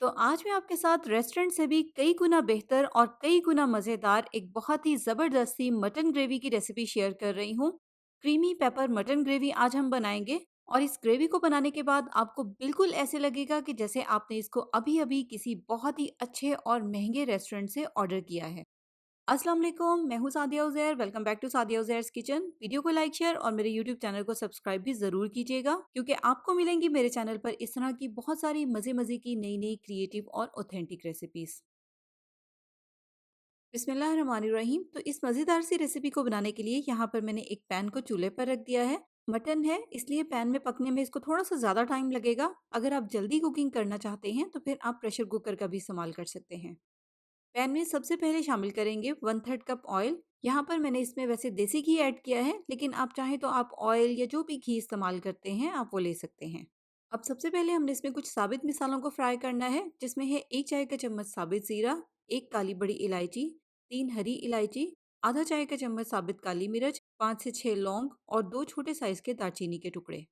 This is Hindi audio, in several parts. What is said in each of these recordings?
तो आज मैं आपके साथ रेस्टोरेंट से भी कई गुना बेहतर और कई गुना मज़ेदार एक बहुत ही ज़बरदस्ती मटन ग्रेवी की रेसिपी शेयर कर रही हूँ। क्रीमी पेपर मटन ग्रेवी आज हम बनाएंगे और इस ग्रेवी को बनाने के बाद आपको बिल्कुल ऐसे लगेगा कि जैसे आपने इसको अभी-अभी किसी बहुत ही अच्छे और महंगे रेस्टोरेंट से ऑर्डर किया है। अस्सलाम वालेकुम, मैं हूँ Sadia Uzair. Welcome back to Sadia Uzair's kitchen. Video को लाइक, शेयर और मेरे यूट्यूब चैनल को सब्सक्राइब भी ज़रूर कीजिएगा क्योंकि आपको मिलेंगी मेरे चैनल पर इस तरह की बहुत सारी मज़े-मज़े की नई-नई क्रिएटिव और ऑथेंटिक रेसिपीज़। बिस्मिल्लाहिर्रहमानिर्रहीम। तो इस मज़ेदार सी रेसिपी को बनाने के लिए यहाँ पर मैंने एक पैन को चूल्हे पर रख दिया है। मटन है इसलिए पैन में पकने में इसको थोड़ा-सा ज़्यादा टाइम लगेगा। अगर आप जल्दी कुकिंग करना चाहते हैं तो फिर आप प्रेशर कुकर का भी इस्तेमाल कर सकते हैं। पैन में सबसे पहले शामिल करेंगे 1/3 कप ऑयल। यहाँ पर मैंने इसमें वैसे देसी घी ऐड किया है, लेकिन आप चाहें तो आप ऑयल या जो भी घी इस्तेमाल करते हैं आप वो ले सकते हैं। अब सबसे पहले हमने इसमें कुछ साबित मिसालों को फ्राई करना है, जिसमें है 1 चाय का चम्मच साबित ज़ीरा, 1 काली बड़ी इलायची, 3 हरी इलायची, आधा चाय का चम्मच साबित काली मिर्च, 5 से 6 लौंग और 2 छोटे साइज़ के दालचीनी के टुकड़े।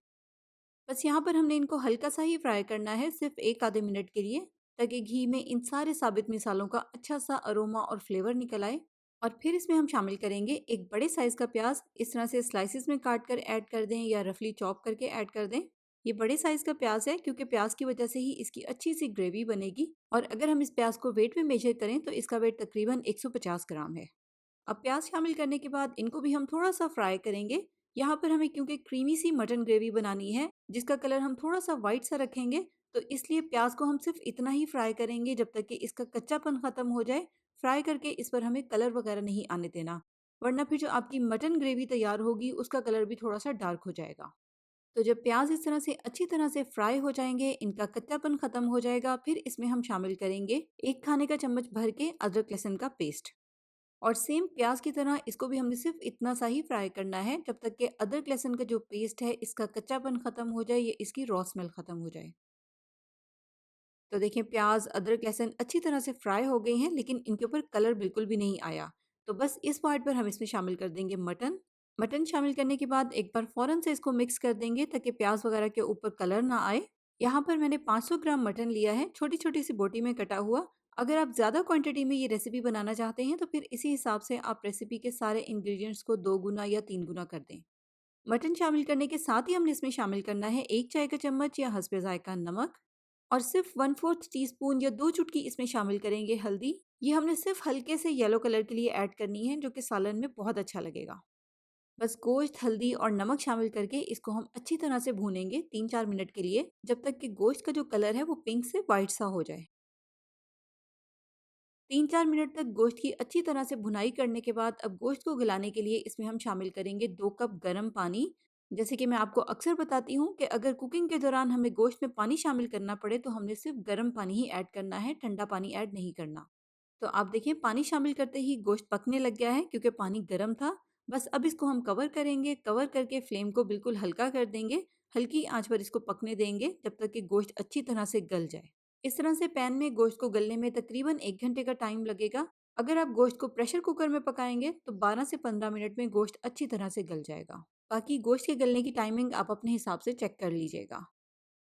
बस यहाँ पर हमने इनको हल्का-सा ही फ्राई करना है, सिर्फ़ 1 आधे मिनट के लिए, ताकि घी में इन सारे साबित मिसालों का अच्छा-सा अरोमा और फ्लेवर निकल आए। और फिर इसमें हम शामिल करेंगे एक बड़े साइज़ का प्याज़, इस तरह से स्लाइसेस में काट कर ऐड कर दें या रफली चॉप करके ऐड कर दें। ये बड़े साइज़ का प्याज़ है क्योंकि प्याज़ की वजह से ही इसकी अच्छी-सी ग्रेवी बनेगी और अगर हम इस प्याज़ को वेट में मेजर करें तो इसका वेट तकरीबन 150 ग्राम है। अब प्याज शामिल करने के बाद इनको भी हम थोड़ा-सा फ्राई करेंगे। यहाँ पर हमें क्योंकि क्रीमी सी मटन ग्रेवी बनानी है, जिसका कलर हम थोड़ा-सा व्हाइट सा रखेंगे, तो इसलिए प्याज को हम सिर्फ़ इतना ही फ्राई करेंगे जब तक कि इसका कच्चापन ख़त्म हो जाए। फ्राई करके इस पर हमें कलर वग़ैरह नहीं आने देना, वरना फिर जो आपकी मटन ग्रेवी तैयार होगी, उसका कलर भी थोड़ा-सा डार्क हो जाएगा। तो जब प्याज इस तरह से अच्छी तरह से फ्राई हो जाएँगे, इनका कच्चापन ख़त्म हो जाएगा, फिर इसमें हम शामिल करेंगे 1 खाने का चम्मच भर के अदरक-लहसुन का पेस्ट। और सेम प्याज की तरह इसको भी हमने सिर्फ इतना सा ही फ्राई करना है जब तक कि अदरक लहसुन का जो पेस्ट है इसका कच्चापन खत्म हो जाए या इसकी रॉ स्मेल खत्म हो जाए। तो देखिए प्याज अदरक लहसुन अच्छी तरह से फ्राई हो गई हैं, लेकिन इनके ऊपर कलर बिल्कुल भी नहीं आया। तो बस इस पॉइंट पर हम इसमें शामिल कर देंगे मटन। मटन शामिल करने के बाद एक बार फ़ौरन से इसको मिक्स कर देंगे ताकि प्याज वगैरह के ऊपर कलर ना आए। यहाँ पर मैंने 500 ग्राम मटन लिया है, छोटी-छोटी सी बोटी में कटा हुआ। अगर आप ज़्यादा क्वांटिटी में ये रेसिपी बनाना चाहते हैं तो फिर इसी हिसाब से आप रेसिपी के सारे इंग्रीडिएंट्स को 2 गुना या 3 गुना कर दें। मटन शामिल करने के साथ ही हमने इसमें शामिल करना है 1 चाय का चम्मच या हस्बे ज़ायक़ा नमक और सिर्फ़ 1/4 टीस्पून या 2 चुटकी इसमें शामिल करेंगे हल्दी। ये हमने सिर्फ़ हल्के से येलो कलर के लिए ऐड करनी है, जो कि सालन में बहुत अच्छा लगेगा। बस गोश्त, हल्दी और नमक शामिल करके इसको हम अच्छी तरह से भूनेंगे 3-4 मिनट के लिए, जब तक कि गोश्त का जो कलर है वो पिंक से व्हाइट सा हो जाए। 3-4 मिनट तक गोश्त की अच्छी तरह से भुनाई करने के बाद अब गोश्त को गलाने के लिए इसमें हम शामिल करेंगे 2 कप गर्म पानी। जैसे कि मैं आपको अक्सर बताती हूँ कि अगर कुकिंग के दौरान हमें गोश्त में पानी शामिल करना पड़े तो हमने सिर्फ गर्म पानी ही ऐड करना है, ठंडा पानी ऐड नहीं करना। तो आप देखिए पानी शामिल करते ही गोश्त पकने लग गया है क्योंकि पानी गर्म था। बस अब इसको हम कवर करेंगे, कवर करके फ्लेम को बिल्कुल हल्का कर देंगे। हल्की आंच पर इसको पकने देंगे जब तक कि गोश्त अच्छी तरह से गल जाए। इस तरह से पैन में गोश्त को गलने में तकरीबन 1 घंटे का टाइम लगेगा। अगर आप गोश्त को प्रेशर कुकर में पकाएंगे तो 12 से 15 मिनट में गोश्त अच्छी तरह से गल जाएगा। बाकी गोश्त के गलने की टाइमिंग आप अपने हिसाब से चेक कर लीजिएगा।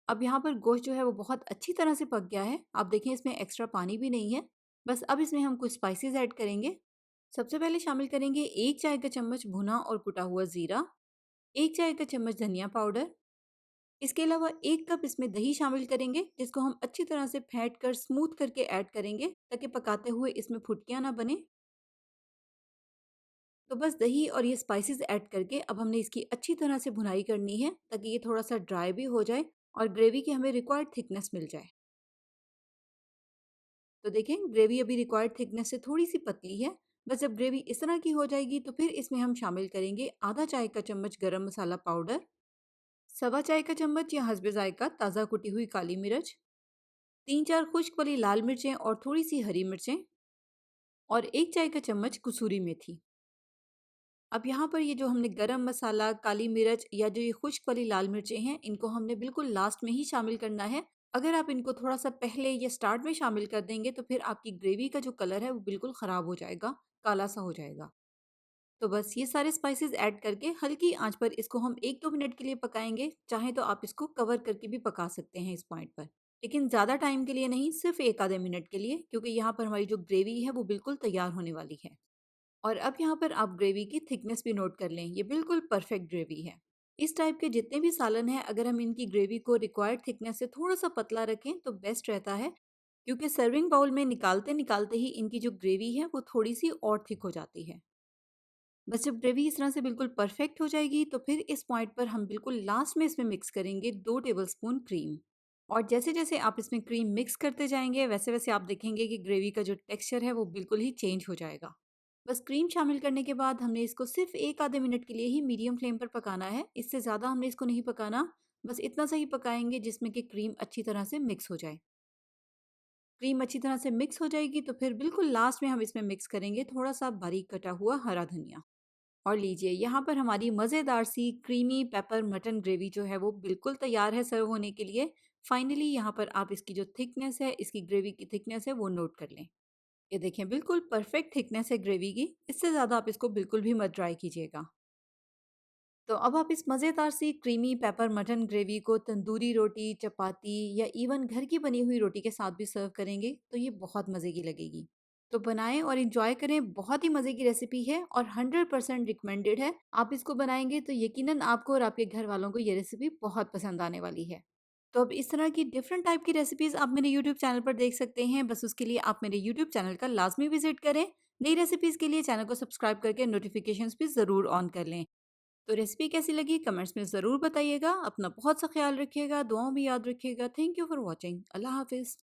अब यहाँ पर गोश्त जो है वो बहुत अच्छी तरह से पक गया है। आप देखें इसमें एक्स्ट्रा पानी भी नहीं है। बस अब इसमें हम कुछ स्पाइसेस ऐड करेंगे। सबसे पहले शामिल करेंगे 1 चाय का चम्मच भुना और कुटा हुआ ज़ीरा, 1 चाय का चम्मच धनिया पाउडर। इसके अलावा 1 कप इसमें दही शामिल करेंगे, जिसको हम अच्छी तरह से फेंट कर स्मूथ करके ऐड करेंगे ताकि पकाते हुए इसमें फुटकियाँ ना बने। तो बस दही और ये स्पाइसेस ऐड करके अब हमने इसकी अच्छी तरह से भुनाई करनी है ताकि ये थोड़ा-सा ड्राई भी हो जाए और ग्रेवी की हमें रिक्वायर्ड थिकनेस मिल जाए। तो देखें ग्रेवी अभी रिक्वायर्ड थिकनेस से थोड़ी-सी पतली है। बस जब ग्रेवी इस तरह की हो जाएगी तो फिर इसमें हम शामिल करेंगे आधा चाय का चम्मच गरम मसाला पाउडर, सवा चाय का चम्मच या हस्बे ज़ायक़ा ताज़ा कुटी हुई काली मिर्च, 3-4 खुश्क वाली लाल मिर्चें और थोड़ी-सी हरी मिर्चें और 1 चाय का चम्मच कसूरी मेथी। अब यहाँ पर ये जो हमने गरम मसाला, काली मिर्च या जो ये खुश्क वाली लाल मिर्चें हैं, इनको हमने बिल्कुल लास्ट में ही शामिल करना है। अगर आप इनको थोड़ा-सा पहले या स्टार्ट में शामिल कर देंगे तो फिर आपकी ग्रेवी का जो कलर है वो बिल्कुल ख़राब हो जाएगा, काला-सा हो जाएगा। तो बस ये सारे स्पाइसेस ऐड करके हल्की आँच पर इसको हम 1-2 मिनट के लिए पकाएँगे। चाहें तो आप इसको कवर करके भी पका सकते हैं इस पॉइंट पर। लेकिन ज़्यादा टाइम के लिए नहीं, सिर्फ़ 1 आधे मिनट के लिए, क्योंकि यहाँ पर हमारी जो ग्रेवी है वो बिल्कुल तैयार होने वाली है। और अब यहाँ पर आप ग्रेवी की थिकनेस भी नोट कर लें, ये बिल्कुल परफेक्ट ग्रेवी है। इस टाइप के जितने भी सालन हैं, अगर हम इनकी ग्रेवी को रिक्वायर्ड थिकनेस से थोड़ा-सा पतला रखें तो बेस्ट रहता है, क्योंकि सर्विंग बाउल में निकालते-निकालते ही इनकी जो ग्रेवी है वो थोड़ी-सी और थिक हो जाती है। बस जब ग्रेवी इस तरह से बिल्कुल परफेक्ट हो जाएगी, तो फिर इस पॉइंट पर हम बिल्कुल लास्ट में इसमें मिक्स करेंगे 2 टेबलस्पून क्रीम। और जैसे-जैसे आप इसमें क्रीम मिक्स करते जाएँगे, वैसे-वैसे आप देखेंगे कि ग्रेवी का जो टेक्सचर है वो बिल्कुल ही चेंज हो जाएगा। बस क्रीम शामिल करने के बाद हमने इसको सिर्फ़ 1 आधे मिनट के लिए ही मीडियम फ्लेम पर पकाना है, इससे ज़्यादा हमने इसको नहीं पकाना, बस इतना सा ही पकाएँगे जिसमें कि क्रीम अच्छी तरह से मिक्स हो जाए। क्रीम अच्छी तरह से मिक्स हो जाएगी तो फिर बिल्कुल लास्ट में हम इसमें मिक्स करेंगे थोड़ा-सा बारीक कटा हुआ हरा धनिया। और लीजिए, यहाँ पर हमारी मज़ेदार सी क्रीमी पेपर मटन ग्रेवी जो है वो बिल्कुल तैयार है सर्व होने के लिए। फाइनली यहाँ पर आप इसकी जो थिकनेस है, इसकी ग्रेवी की थिकनेस है वो नोट कर लें। ये देखें, बिल्कुल परफेक्ट थिकनेस है ग्रेवी की, इससे ज़्यादा आप इसको बिल्कुल भी मत ड्राई कीजिएगा। तो अब आप इस मज़ेदार सी क्रीमी पेपर मटन ग्रेवी को तंदूरी रोटी, चपाती या इवन घर की बनी हुई रोटी के साथ भी सर्व करेंगे तो ये बहुत मज़े की लगेगी। तो बनाएं और इंजॉय करें, बहुत ही मज़े की रेसिपी है और 100% रिकमेंडेड है। आप इसको बनाएंगे तो यकीनन आपको और आपके घर वालों को ये रेसिपी बहुत पसंद आने वाली है। तो अब इस तरह की डिफरेंट टाइप की रेसिपीज़ आप मेरे यूट्यूब चैनल पर देख सकते हैं। बस उसके लिए आप मेरे यूट्यूब चैनल का लाज़मी विज़िट करें। नई रेसिपीज़ के लिए चैनल को सब्सक्राइब करके नोटिफ़िकेशंस भी ज़रूर ऑन कर लें। तो रेसिपी कैसी लगी कमेंट्स में ज़रूर बताइएगा। अपना बहुत सा ख्याल रखिएगा, दुआओं में याद रखिएगा। Thank you for watching. अल्लाह हाफ़िज़।